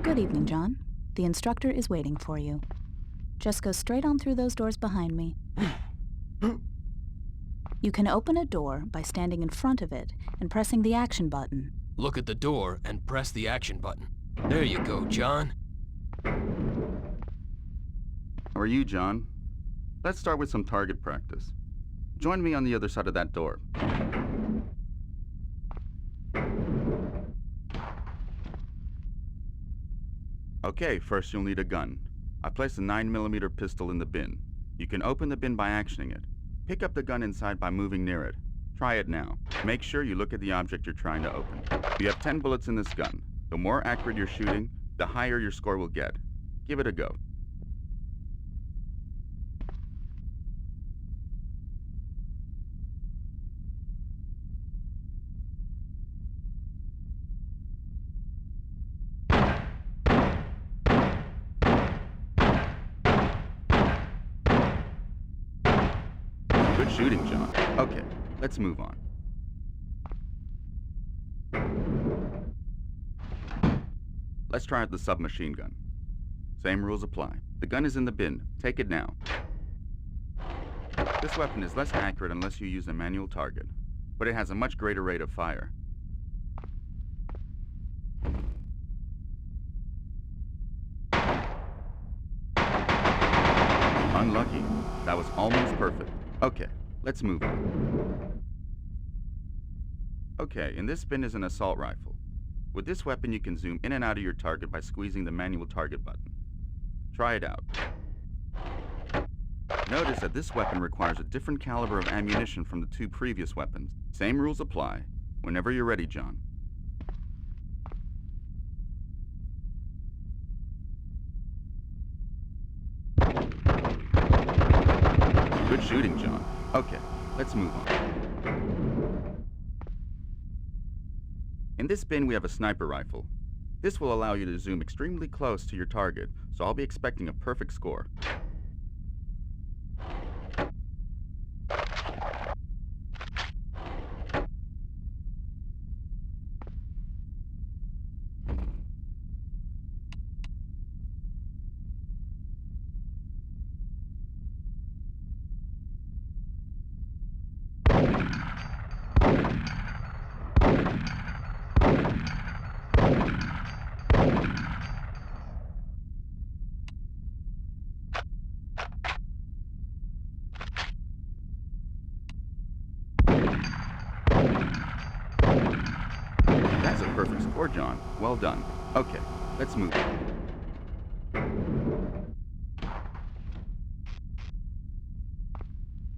Good evening, John. The instructor is waiting for you. Just go straight on through those doors behind me. You can open a door by standing in front of it and pressing the action button. Look at the door and press the action button. There you go, John. How are you, John? Let's start with some target practice. Join me on the other side of that door. Okay, first you'll need a gun. I placed a 9mm pistol in the bin. You can open the bin by actioning it. Pick up the gun inside by moving near it. Try it now. Make sure you look at the object you're trying to open. You have 10 bullets in this gun. The more accurate you're shooting, the higher your score will get. Give it a go. Good shooting, John. Okay, let's move on. Let's try out the submachine gun. Same rules apply. The gun is in the bin. Take it now. This weapon is less accurate unless you use a manual target, but it has a much greater rate of fire. Unlucky. That was almost perfect. Okay, let's move on. Okay, in this bin is an assault rifle. With this weapon, you can zoom in and out of your target by squeezing the manual target button. Try it out. Notice that this weapon requires a different caliber of ammunition from the two previous weapons. Same rules apply. Whenever you're ready, John. Good shooting, John. Okay, let's move on. In this bin, we have a sniper rifle. This will allow you to zoom extremely close to your target, so I'll be expecting a perfect score. That's a perfect score, John. Well done. Okay, let's move on.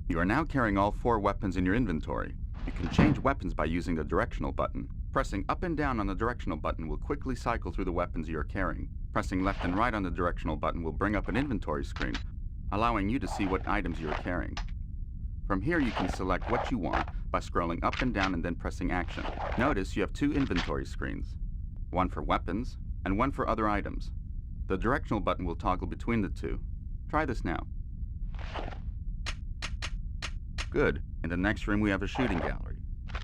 You are now carrying all 4 weapons in your inventory. You can change weapons by using the directional button. Pressing up and down on the directional button will quickly cycle through the weapons you are carrying. Pressing left and right on the directional button will bring up an inventory screen, allowing you to see what items you are carrying. From here, you can select what you want by scrolling up and down and then pressing action. Notice you have 2 inventory screens, one for weapons and one for other items. The directional button will toggle between the two. Try this now. Good. In the next room, we have a shooting gallery.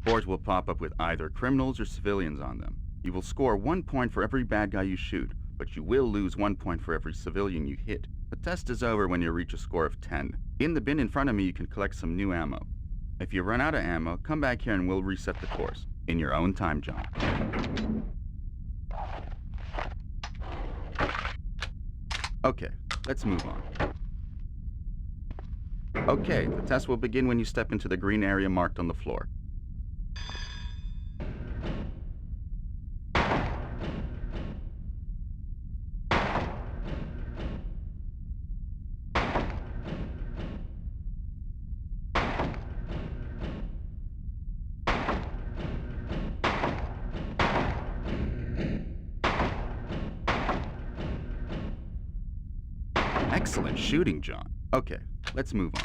Boards will pop up with either criminals or civilians on them. You will score 1 point for every bad guy you shoot, but you will lose 1 point for every civilian you hit. The test is over when you reach a score of 10. In the bin in front of me, you can collect some new ammo. If you run out of ammo, come back here and we'll reset the course. In your own time, John. Okay, let's move on. Okay, the test will begin when you step into the green area marked on the floor. Excellent shooting, John. Okay, let's move on.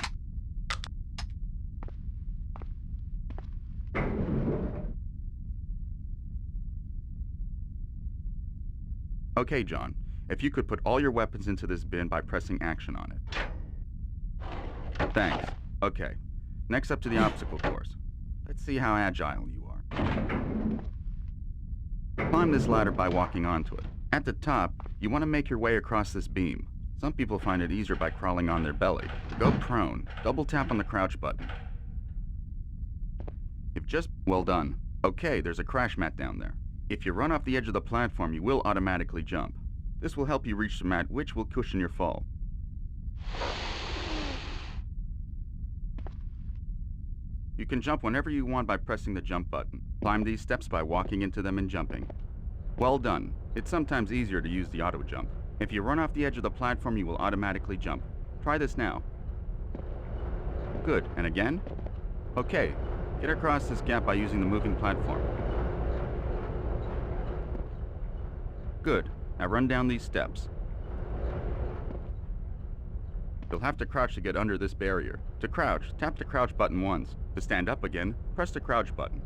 Okay, John. If you could put all your weapons into this bin by pressing action on it. Thanks. Okay. Next up to the obstacle course. Let's see how agile you are. Climb this ladder by walking onto it. At the top, you want to make your way across this beam. Some people find it easier by crawling on their belly. To go prone, double tap on the crouch button. You've just... well done. Okay, there's a crash mat down there. If you run off the edge of the platform, you will automatically jump. This will help you reach the mat, which will cushion your fall. You can jump whenever you want by pressing the jump button. Climb these steps by walking into them and jumping. Well done. It's sometimes easier to use the auto jump. If you run off the edge of the platform, you will automatically jump. Try this now. Good. And again? Okay. Get across this gap by using the moving platform. Good. Now run down these steps. You'll have to crouch to get under this barrier. To crouch, tap the crouch button once. To stand up again, press the crouch button.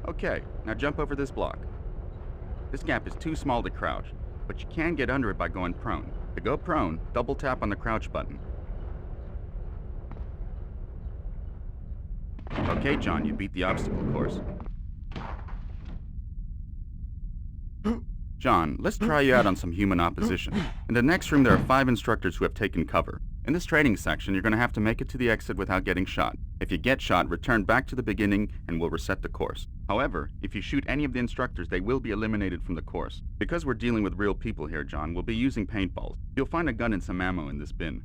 Okay, now jump over this block. This gap is too small to crouch, but you can get under it by going prone. To go prone, double tap on the crouch button. Okay, John, you beat the obstacle course. John, let's try you out on some human opposition. In the next room, there are 5 instructors who have taken cover. In this training section, you're going to have to make it to the exit without getting shot. If you get shot, return back to the beginning and we'll reset the course. However, if you shoot any of the instructors, they will be eliminated from the course. Because we're dealing with real people here, John, we'll be using paintballs. You'll find a gun and some ammo in this bin.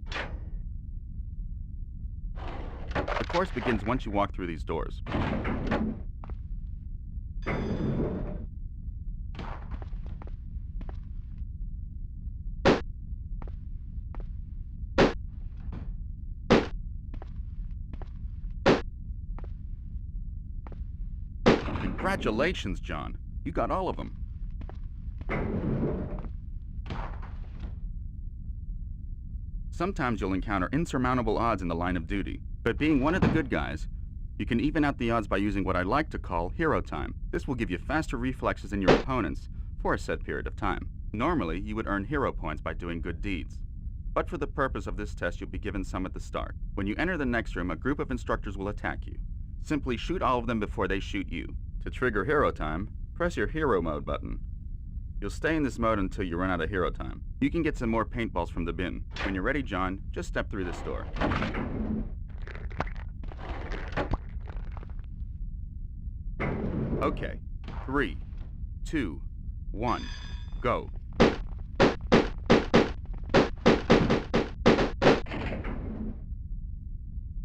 The course begins once you walk through these doors. Congratulations, John. You got all of them. Sometimes you'll encounter insurmountable odds in the line of duty, but being one of the good guys, you can even out the odds by using what I like to call hero time. This will give you faster reflexes than your opponents for a set period of time. Normally, you would earn hero points by doing good deeds. But for the purpose of this test, you'll be given some at the start. When you enter the next room, a group of instructors will attack you. Simply shoot all of them before they shoot you. To trigger hero time, press your hero mode button. You'll stay in this mode until you run out of hero time. You can get some more paintballs from the bin. When you're ready, John, just step through this door. Okay, 3, 2, 1, go.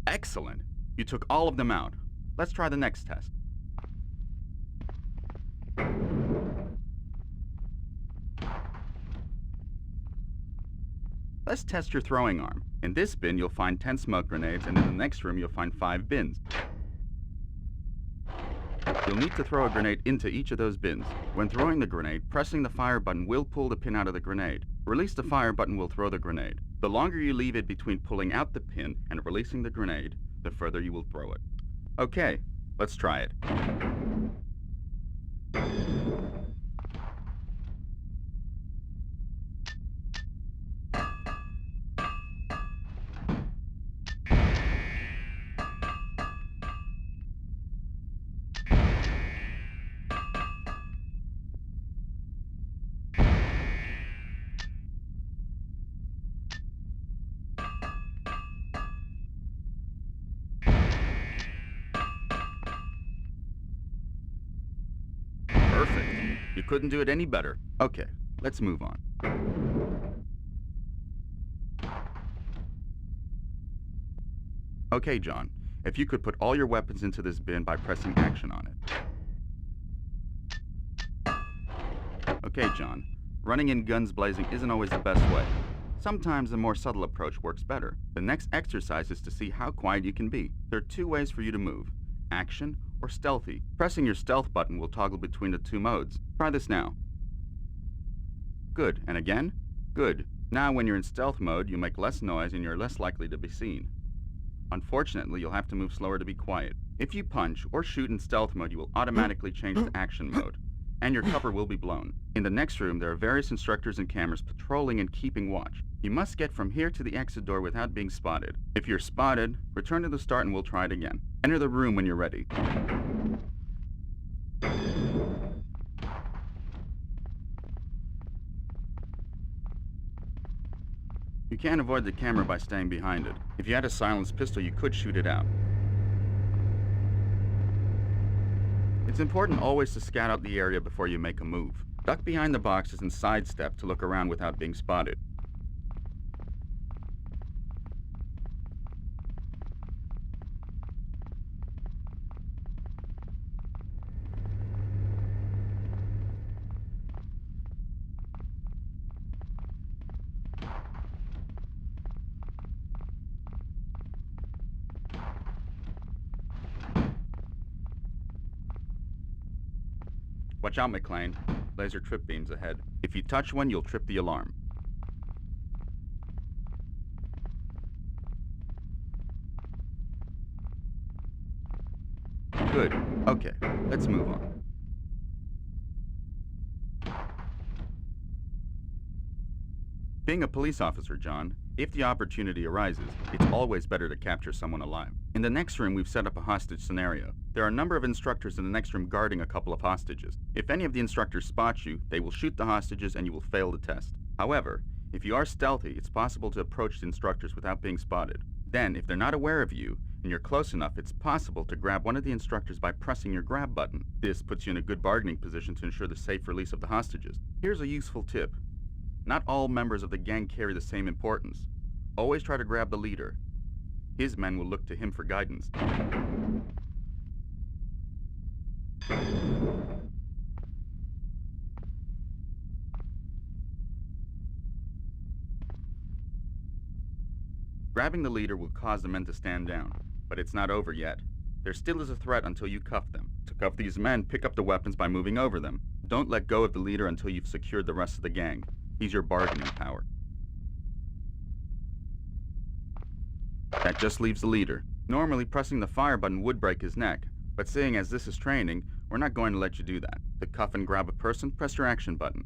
Excellent. You took all of them out. Let's try the next test. Let's test your throwing arm. In this bin, you'll find 10 smoke grenades, and in the next room, you'll find 5 bins. You'll need to throw a grenade into each of those bins. When throwing the grenade, pressing the fire button will pull the pin out of the grenade. Release the fire button will throw the grenade. The longer you leave it between pulling out the pin and releasing the grenade, the further you will throw it. Okay, let's try it. Perfect. You couldn't do it any better. Okay, let's move on. Okay, John. If you could put all your weapons into this bin by pressing action on it. Okay, John. Running in guns blazing isn't always the best way. Sometimes a more subtle approach works better. The next exercise is to see how quiet you can be. There are 2 ways for you to move: action or stealthy. Pressing your stealth button will toggle between the 2 modes. Try this now. Good. And again? Good. Now when you're in stealth mode, you make less noise and you're less likely to be seen. Unfortunately, you'll have to move slower to be quiet. If you punch or shoot in stealth mode, you will automatically change to action mode, and your cover will be blown. In the next room, there are various instructors and cameras patrolling and keeping watch. You must get from here to the exit door without being spotted. If you're spotted, return to the start and we'll try it again. Enter the room when you're ready. You can't avoid the camera by staying behind it. If you had a silenced pistol, you could shoot it out. It's important always to scout out the area before you make a move. Duck behind the boxes and sidestep to look around without being spotted. Watch out, McLean. Laser trip beams ahead. If you touch one, you'll trip the alarm. Good. Okay, let's move on. Being a police officer, John, if the opportunity arises, it's always better to capture someone alive. In the next room, we've set up a hostage scenario. There are a number of instructors in the next room guarding a couple of hostages. If any of the instructors spot you, they will shoot the hostages and you will fail the test. However, if you are stealthy, it's possible to approach the instructors without being spotted. Then, if they're not aware of you, and you're close enough, it's possible to grab one of the instructors by pressing your grab button. This puts you in a good bargaining position to ensure the safe release of the hostages. Here's a useful tip. Not all members of the gang carry the same importance. Always try to grab the leader. His men will look to him for guidance. Grabbing the leader will cause the men to stand down, but it's not over yet. There still is a threat until you cuff them. To cuff these men, pick up the weapons by moving over them. Don't let go of the leader until you've secured the rest of the gang. He's your bargaining power. That just leaves the leader. Normally, pressing the fire button would break his neck, but seeing as this is training, we're not going to let you do that. To cuff and grab a person, press your action button.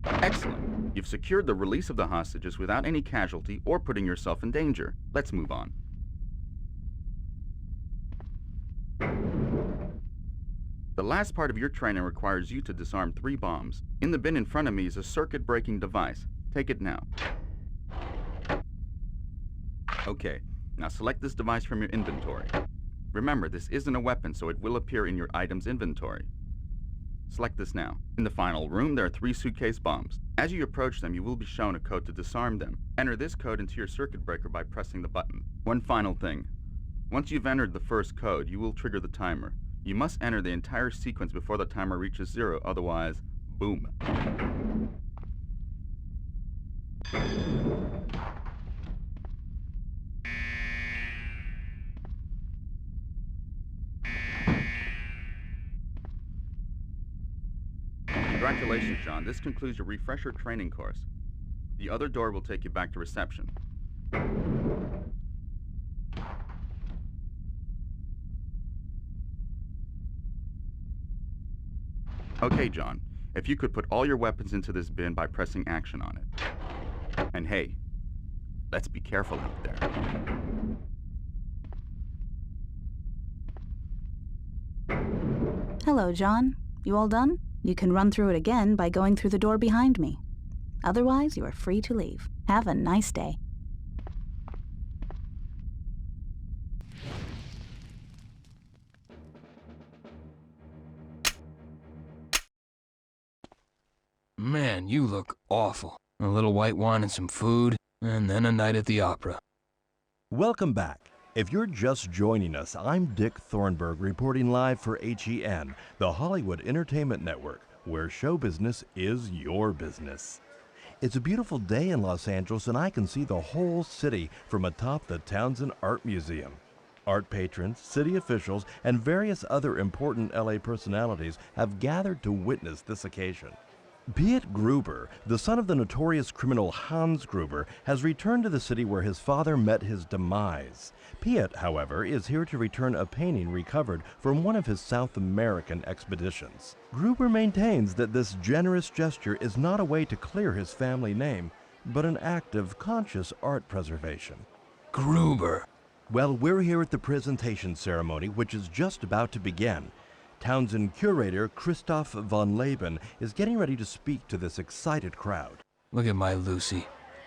Excellent! You've secured the release of the hostages without any casualty or putting yourself in danger. Let's move on. The last part of your training requires you to disarm 3 bombs. In the bin in front of me is a circuit-breaking device. Take it now. Okay, now select this device from your inventory. Remember, this isn't a weapon, so it will appear in your items inventory. Select this now. In the final room, there are 3 suitcase bombs. As you approach them, you will be shown a code to disarm them. Enter this code into your circuit breaker by pressing the button. One final thing. Once you've entered the first code, you will trigger the timer. You must enter the entire sequence before the timer reaches 0, otherwise, boom. Congratulations, John. This concludes your refresher training course. The other door will take you back to reception. Okay, John. If you could put all your weapons into this bin by pressing action on it. And hey, let's be careful out there. Hello, John. You all done? You can run through it again by going through the door behind me. Otherwise, you are free to leave. Have a nice day. Man, you look awful. A little white wine and some food, and then a night at the opera. Welcome back. If you're just joining us, I'm Dick Thornburg reporting live for HEN, the Hollywood Entertainment Network, where show business is your business. It's a beautiful day in Los Angeles and I can see the whole city from atop the Townsend Art Museum. Art patrons, city officials, and various other important LA personalities have gathered to witness this occasion. Piet Gruber, the son of the notorious criminal Hans Gruber, has returned to the city where his father met his demise. Piet, however, is here to return a painting recovered from one of his South American expeditions. Gruber maintains that this generous gesture is not a way to clear his family name, but an act of conscious art preservation. Gruber. Well, we're here at the presentation ceremony, which is just about to begin. Townsend curator Christoph von Leben is getting ready to speak to this excited crowd. Look at my Lucy.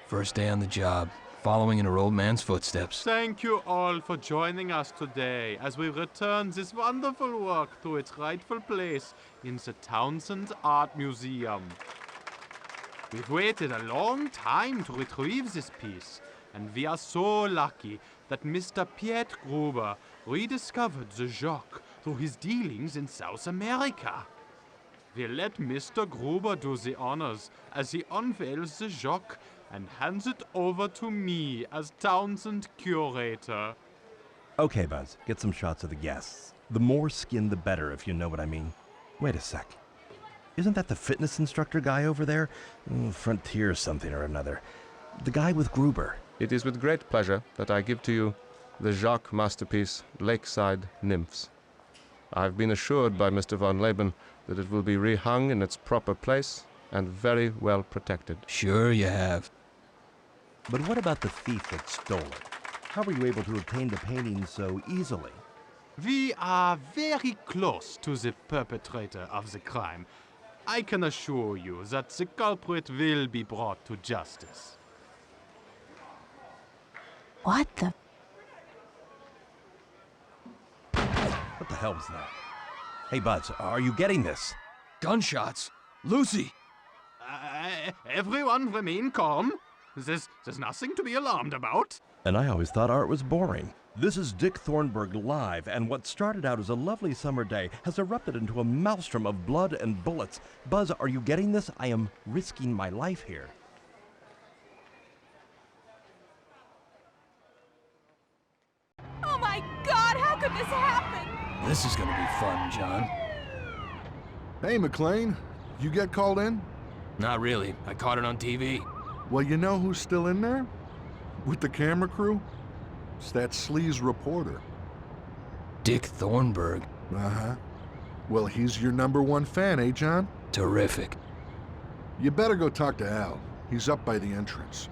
First day on the job, following in her old man's footsteps. Thank you all for joining us today as we return this wonderful work to its rightful place in the Townsend Art Museum. We've waited a long time to retrieve this piece, and we are so lucky that Mr. Piet Gruber rediscovered the Jock through his dealings in South America. We'll let Mr. Gruber do the honors as he unveils the Jock and hands it over to me as Townsend curator. Okay, Buzz, get some shots of the guests. The more skin, the better, if you know what I mean. Wait a sec. Isn't that the fitness instructor guy over there? Frontier something or another. The guy with Gruber. It is with great pleasure that I give to you the Jacques masterpiece, Lakeside Nymphs. I've been assured by Mr. von Leben that it will be rehung in its proper place and very well protected. Sure you have. But what about the thief that stole it? How were you able to obtain the painting so easily? We are very close to the perpetrator of the crime. I can assure you that the culprit will be brought to justice. What the? What the hell was that? Hey, Buzz, are you getting this? Gunshots? Lucy! Everyone remain calm. There's nothing to be alarmed about. And I always thought art was boring. This is Dick Thornburg live, and what started out as a lovely summer day has erupted into a maelstrom of blood and bullets. Buzz, are you getting this? I am risking my life here. Oh my God, how could this happen? This is gonna be fun, John. Hey, McLean. You get called in? Not really. I caught it on TV. Well, you know who's still in there? With the camera crew? It's that sleaze reporter. Dick Thornburg. Uh-huh. Well, he's your #1 fan, eh, John? Terrific. You better go talk to Al. He's up by the entrance.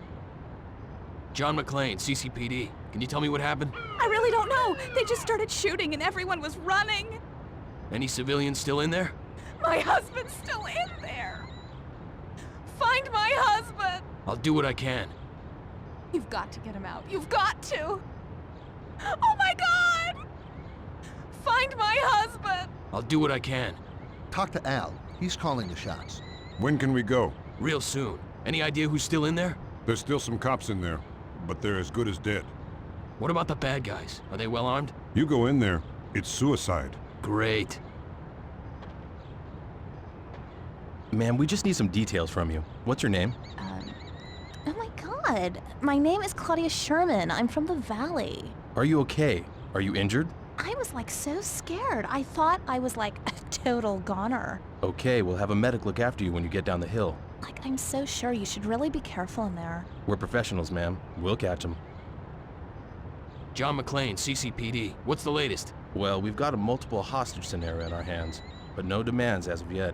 John McClane, CCPD. Can you tell me what happened? I really don't know. They just started shooting and everyone was running. Any civilians still in there? My husband's still in there. Find my husband. I'll do what I can. You've got to get him out. You've got to. Oh my God! Find my husband. I'll do what I can. Talk to Al. He's calling the shots. When can we go? Real soon. Any idea who's still in there? There's still some cops in there, but they're as good as dead. What about the bad guys? Are they well armed? You go in there, it's suicide. Great. Ma'am, we just need some details from you. What's your name? Oh my God. My name is Claudia Sherman. I'm from the Valley. Are you okay? Are you injured? I was like so scared. I thought I was like a total goner. Okay, we'll have a medic look after you when you get down the hill. Like, I'm so sure you should really be careful in there. We're professionals, ma'am. We'll catch them. John McClane, CCPD. What's the latest? Well, we've got a multiple hostage scenario in our hands, but no demands as of yet.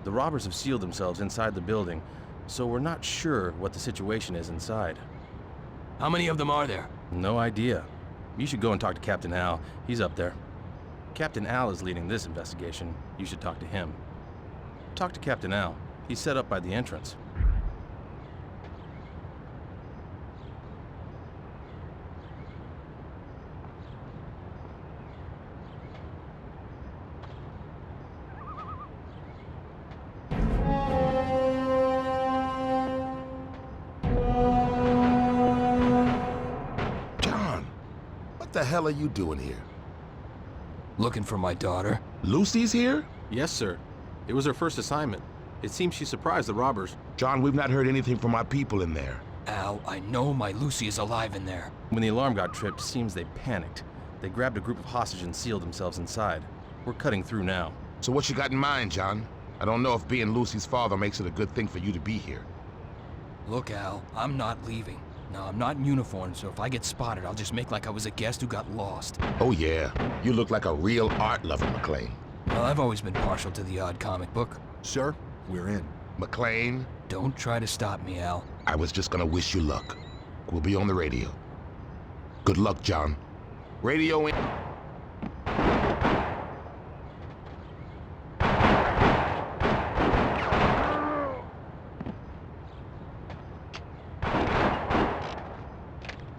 The robbers have sealed themselves inside the building, so we're not sure what the situation is inside. How many of them are there? No idea. You should go and talk to Captain Al. He's up there. Captain Al is leading this investigation. You should talk to him. Talk to Captain Al. He's set up by the entrance. What the hell are you doing here? Looking for my daughter. Lucy's here? Yes, sir. It was her first assignment. It seems she surprised the robbers. John, we've not heard anything from our people in there. Al, I know my Lucy is alive in there. When the alarm got tripped, it seems they panicked. They grabbed a group of hostages and sealed themselves inside. We're cutting through now. So what you got in mind, John? I don't know if being Lucy's father makes it a good thing for you to be here. Look, Al, I'm not leaving. Now, I'm not in uniform, so if I get spotted, I'll just make like I was a guest who got lost. Oh yeah, you look like a real art lover, McLean. Well, I've always been partial to the odd comic book. Sir, we're in. McLean? Don't try to stop me, Al. I was just gonna wish you luck. We'll be on the radio. Good luck, John. Radio in.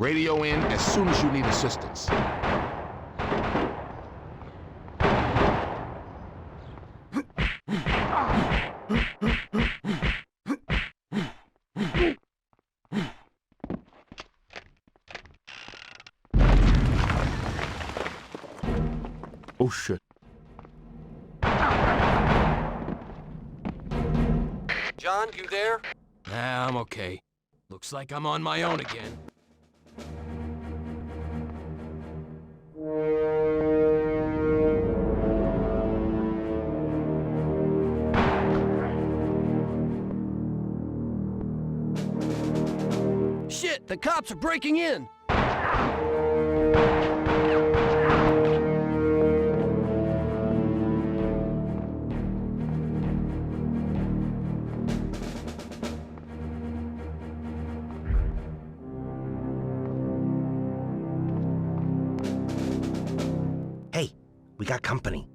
Radio in as soon as you need assistance. Oh shit. John, you there? Nah, I'm okay. Looks like I'm on my own again. Shit, the cops are breaking in! Hey, we got company.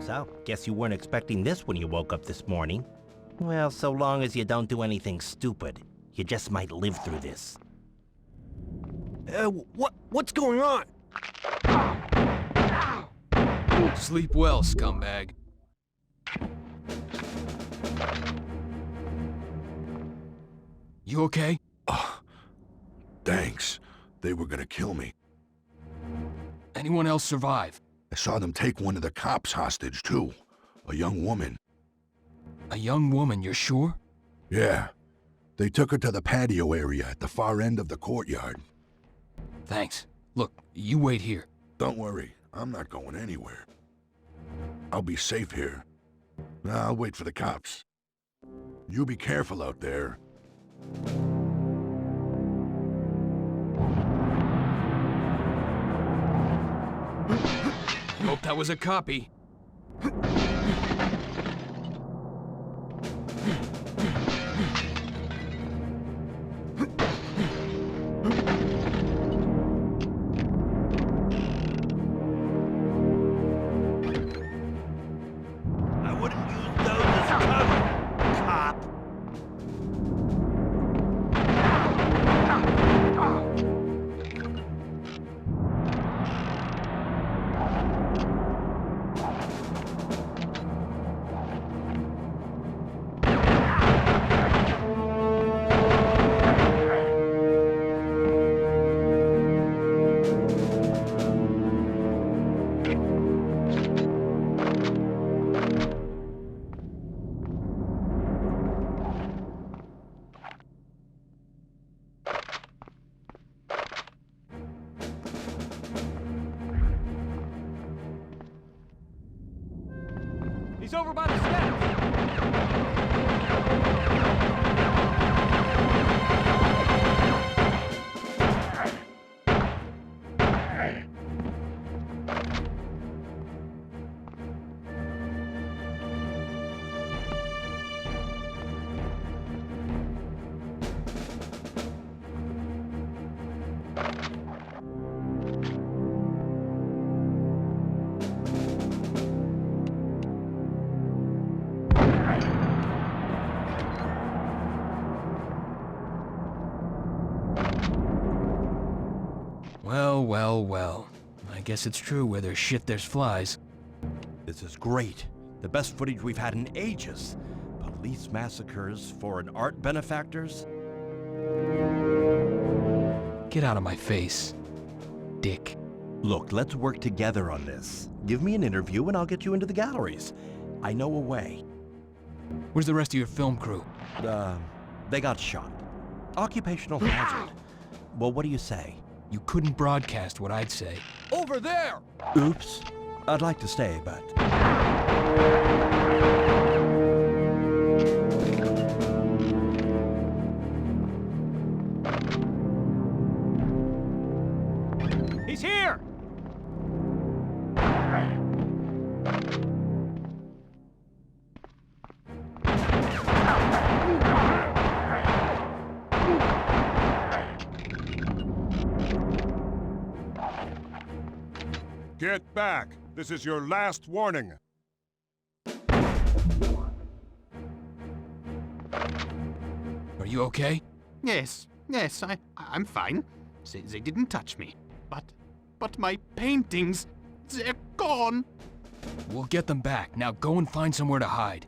So, guess you weren't expecting this when you woke up this morning. Well, so long as you don't do anything stupid, you just might live through this. What's going on? Sleep well, scumbag. You okay? Thanks. They were gonna kill me. Anyone else survive? I saw them take one of the cops hostage, too. A young woman. A young woman, you're sure? Yeah. They took her to the patio area at the far end of the courtyard. Thanks. Look, you wait here. Don't worry. I'm not going anywhere. I'll be safe here. I'll wait for the cops. You be careful out there. Hope that was a copy. I wouldn't use those as cover, cop. He's over by the steps! Well. I guess it's true where there's shit, there's flies. This is great. The best footage we've had in ages. Police massacres, foreign art benefactors. Get out of my face, dick. Look, let's work together on this. Give me an interview and I'll get you into the galleries. I know a way. Where's the rest of your film crew? They got shot. Occupational hazard. Well, what do you say? You couldn't broadcast what I'd say. Over there! Oops. I'd like to stay, but... He's here! Get back! This is your last warning. Are you okay? Yes, I'm fine. They didn't touch me. But my paintings, they're gone. We'll get them back. Now go and find somewhere to hide.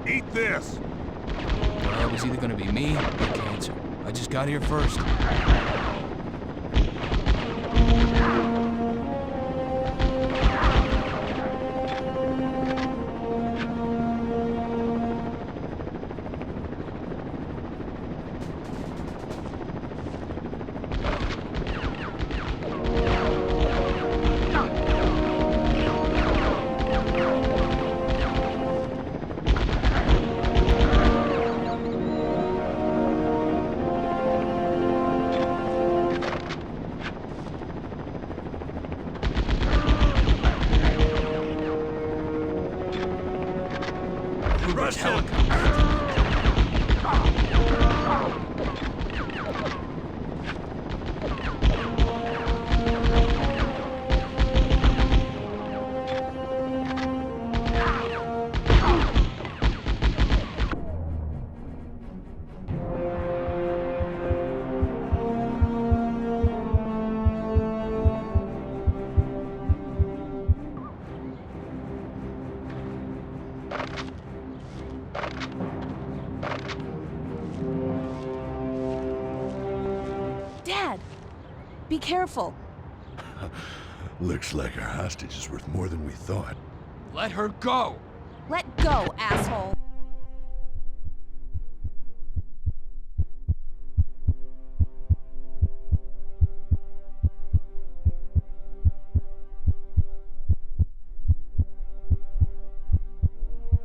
Eat this! Well, it was either gonna be me or cancer. I just got here first. Dad! Be careful. Looks like our hostage is worth more than we thought. Let her go! Let go, asshole.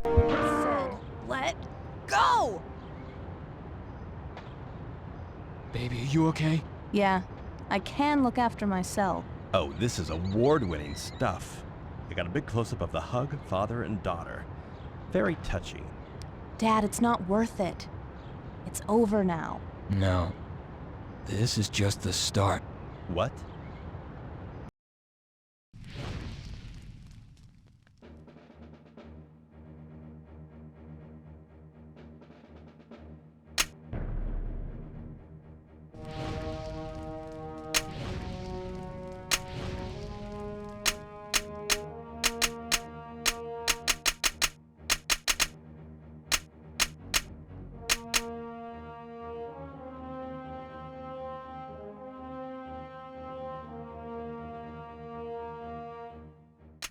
Said, let go! Baby, are you okay? Yeah, I can look after myself. Oh, this is award-winning stuff. I got a big close-up of the hug, father and daughter. Very touching. Dad, it's not worth it. It's over now. No. This is just the start. What?